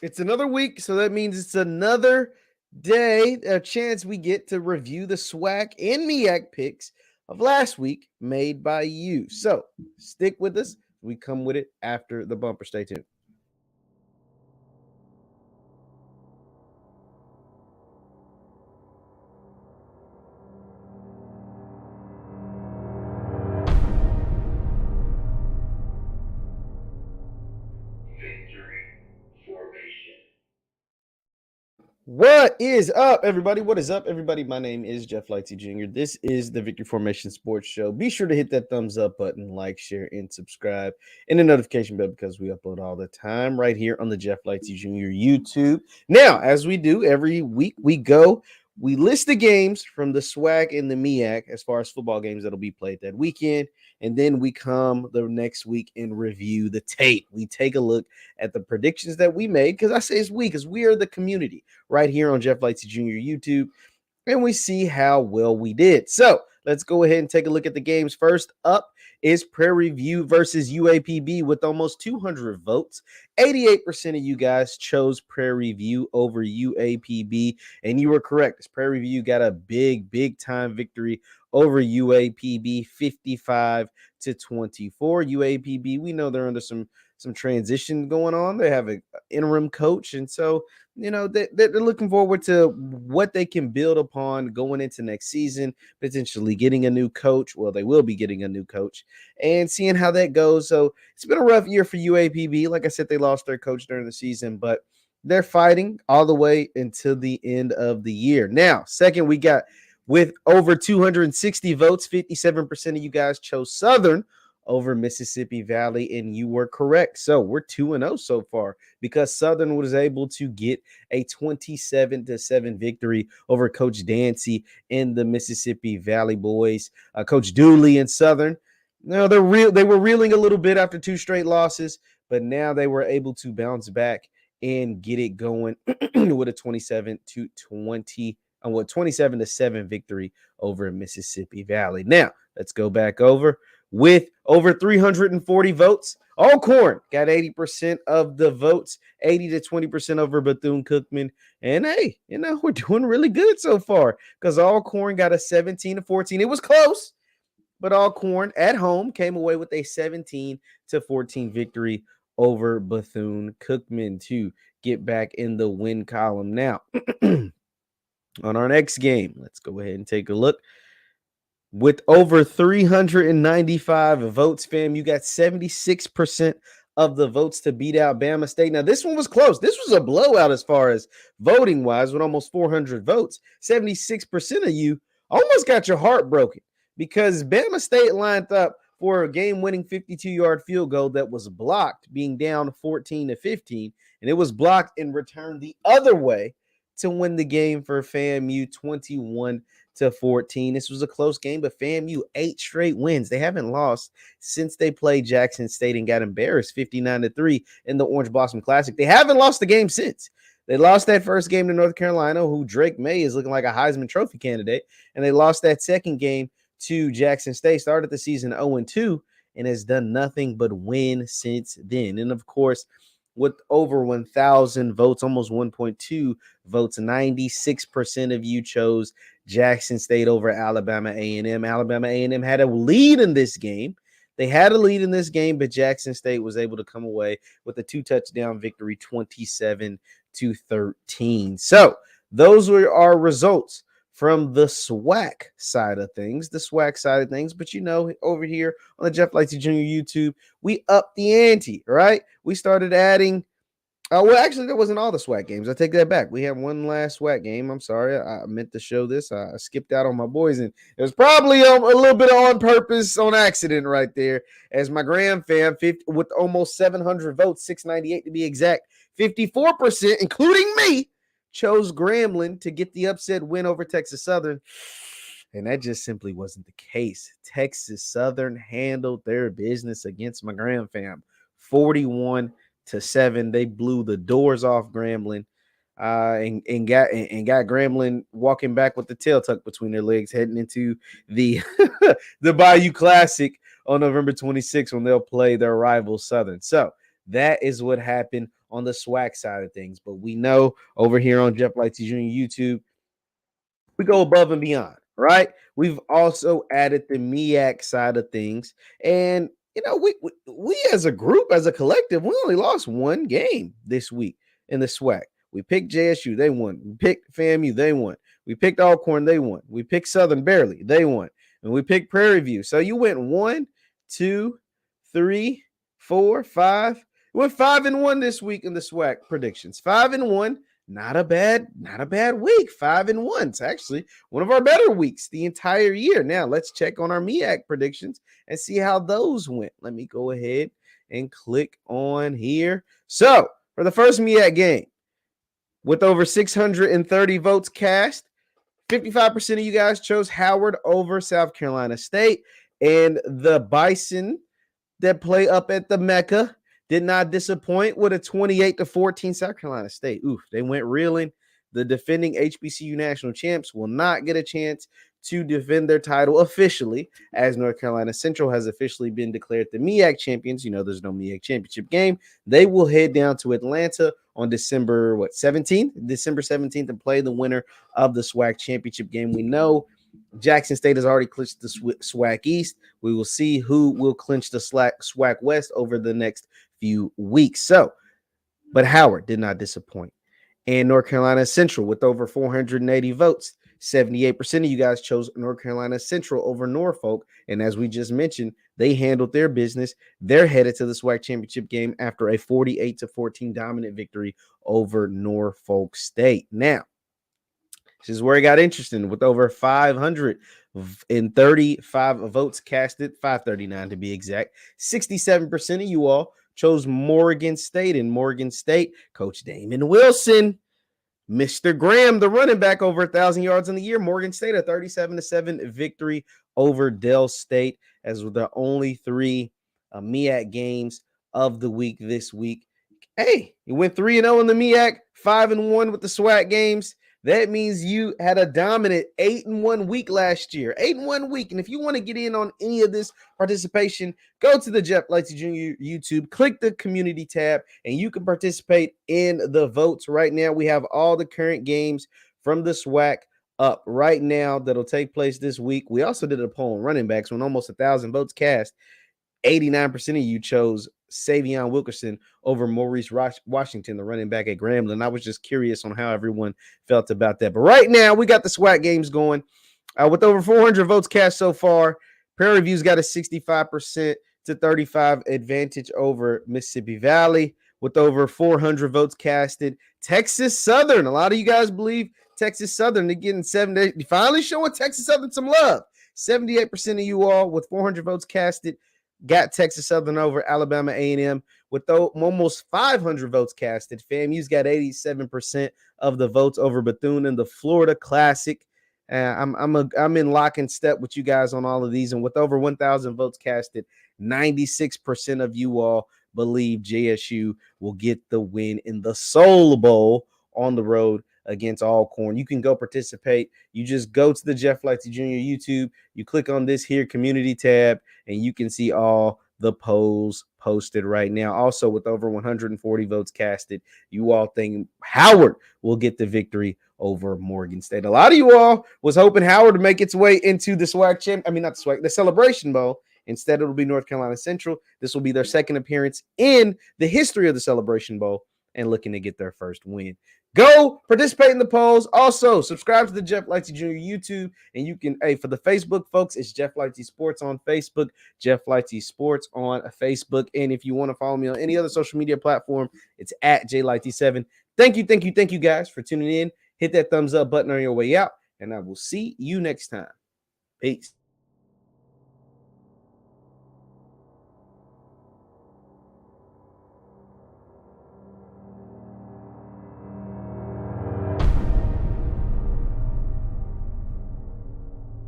It's another week, so that means it's another day, a chance we get to review the SWAC and MEAC picks of last week made by you. So stick with us. We come with it after the bumper. Stay tuned. What is up, everybody? What is up, everybody? My name is Jeff Lightsy Jr. This is the Victory Formation Sports Show. Be sure to hit that thumbs up button, like, share, and subscribe, and the notification bell because we upload all the time right here on the Jeff Lightsy Jr. YouTube. Now, as we do every week, we list the games from the SWAC and the MEAC as far as football games that'll be played that weekend. And then we come the next week and review the tape. We take a look at the predictions that we made, because I say it's we, because we are the community right here on Jeff Lightsy Jr. YouTube, and we see how well we did. So let's go ahead and take a look at the games. First up is Prairie View versus UAPB with almost 200 votes. 88% of you guys chose Prairie View over UAPB, and you were correct. Prairie View got a big time victory over UAPB, 55-24. UAPB, we know they're under some transition going on. They have an interim coach, and so they're looking forward to what they can build upon going into next season, potentially getting a new coach. Well, they will be getting a new coach and seeing how that goes. So it's been a rough year for UAPB. Like I said, they lost their coach during the season, but they're fighting all the way until the end of the year. Now, second, we got with over 260 votes, 57% of you guys chose Southern over Mississippi Valley, and you were correct. So we're 2-0 so far because Southern was able to get a 27-7 victory over Coach Dancy and the Mississippi Valley boys. Coach Dooley and Southern, they were reeling a little bit after two straight losses, but now they were able to bounce back and get it going with a 27-7 victory over Mississippi Valley. Now let's go back over. With over 340 votes, Alcorn got 80% of the votes, 80-20% over Bethune-Cookman. And hey, we're doing really good so far because Alcorn got a 17-14. It was close, but Alcorn at home came away with a 17-14 victory over Bethune-Cookman to get back in the win column. Now, on our next game, let's go ahead and take a look. With over 395 votes, fam, you got 76% of the votes to beat out Bama State. Now, this one was close. This was a blowout as far as voting-wise with almost 400 votes. 76% of you almost got your heart broken because Bama State lined up for a game-winning 52-yard field goal that was blocked, being down 14-15, and it was blocked and returned the other way to win the game for FAMU 21-14. This was a close game, but FAMU 8 straight wins. They haven't lost since they played Jackson State and got embarrassed 59-3 in the Orange Blossom Classic. They haven't lost the game since. They lost that first game to North Carolina, who Drake May is looking like a Heisman Trophy candidate, and they lost that second game to Jackson State. Started the season 0-2 and has done nothing but win since then. And of course, with over 1,000 votes, almost 1.2 votes, 96% of you chose Jackson State over Alabama A&M. Alabama A&M had a lead in this game. They had a lead in this game, but Jackson State was able to come away with a 2-touchdown victory, 27-13. So those were our results from the SWAC side of things, but over here on the Jeff Lightsy Jr. YouTube, we upped the ante, right? We started adding, well, actually, that wasn't all the SWAC games. I take that back. We have one last SWAC game. I'm sorry. I meant to show this. I skipped out on my boys, and it was probably a little bit on purpose, on accident right there, as my Graham fam, with almost 700 votes, 698 to be exact, 54%, including me, chose Grambling to get the upset win over Texas Southern, and that just simply wasn't the case. Texas Southern handled their business against my Graham fam, 41-7. They blew the doors off Grambling, and got Grambling walking back with the tail tucked between their legs, heading into the the Bayou Classic on November 26th when they'll play their rival Southern. So that is what happened on the SWAC side of things. But we know over here on Jeff Lightsy Jr. YouTube, we go above and beyond, right? We've also added the MEAC side of things. And, we as a group, as a collective, we only lost one game this week in the SWAC. We picked JSU, they won. We picked FAMU, they won. We picked Alcorn, they won. We picked Southern, barely, they won. And we picked Prairie View. So you went 1, 2, 3, 4, 5. You went 5-1 this week in the SWAC predictions. 5-1. Not a bad week. 5-1. It's actually one of our better weeks the entire year. Now let's check on our MEAC predictions and see how those went. Let me go ahead and click on here. So for the first MEAC game, with over 630 votes cast, 55% of you guys chose Howard over South Carolina State. And the Bison that play up at the Mecca did not disappoint with a 28-14 South Carolina State. Oof, they went reeling. The defending HBCU national champs will not get a chance to defend their title officially, as North Carolina Central has officially been declared the MEAC champions. There's no MEAC championship game. They will head down to Atlanta on December 17th, and play the winner of the SWAC championship game. We know Jackson State has already clinched the SWAC East. We will see who will clinch the SWAC West over the next few weeks. But Howard did not disappoint. And North Carolina Central, with over 480 votes, 78% of you guys chose North Carolina Central over Norfolk. And as we just mentioned, they handled their business. They're headed to the SWAC championship game after a 48-14 dominant victory over Norfolk State. Now, this is where it got interesting, with over 535 votes casted, 539 to be exact. 67% of you all chose Morgan State. And Morgan State, Coach Damon Wilson, Mr. Graham, the running back, over 1,000 yards in the year. Morgan State, a 37-7 victory over Dell State, as the only 3 MEAC games of the week this week. Hey, you went 3-0 in the MEAC, 5-1 with the SWAC games. That means you had a dominant 8-1 week last year. 8-1 week. And if you want to get in on any of this participation, go to the Jeff Lightsy Jr. YouTube, click the community tab, and you can participate in the votes right now. We have all the current games from the SWAC up right now that'll take place this week. We also did a poll on running backs when almost 1,000 votes cast. 89% of you chose Savion Wilkerson over Maurice Washington, the running back at Grambling. I was just curious on how everyone felt about that. But right now, we got the SWAC games going. With over 400 votes cast so far, Prairie View's got a 65% to 35 advantage over Mississippi Valley. With over 400 votes casted, Texas Southern. A lot of you guys believe Texas Southern. They're getting 78. Finally showing Texas Southern some love. 78% of you all with 400 votes casted got Texas Southern over Alabama A&M. With almost 500 votes casted, FAMU's got 87% of the votes over Bethune in the Florida Classic. I'm in lock and step with you guys on all of these. And with over 1,000 votes casted, 96% of you all believe JSU will get the win in the Soul Bowl on the road against Alcorn. You can go participate. You just go to the Jeff Lightsy Jr. YouTube. You click on this here community tab, and you can see all the polls posted right now. Also, with over 140 votes casted, you all think Howard will get the victory over Morgan State. A lot of you all was hoping Howard to make its way into the SWAC the Celebration Bowl. Instead, it'll be North Carolina Central. This will be their second appearance in the history of the Celebration Bowl and looking to get their first win. Go participate in the polls. Also, subscribe to the Jeff Lightsy Jr. YouTube. And you can, for the Facebook folks, it's Jeff Lightsy Sports on Facebook, Jeff Lightsy Sports on Facebook. And if you want to follow me on any other social media platform, it's at JLightsy7. Thank you guys for tuning in. Hit that thumbs up button on your way out, and I will see you next time. Peace.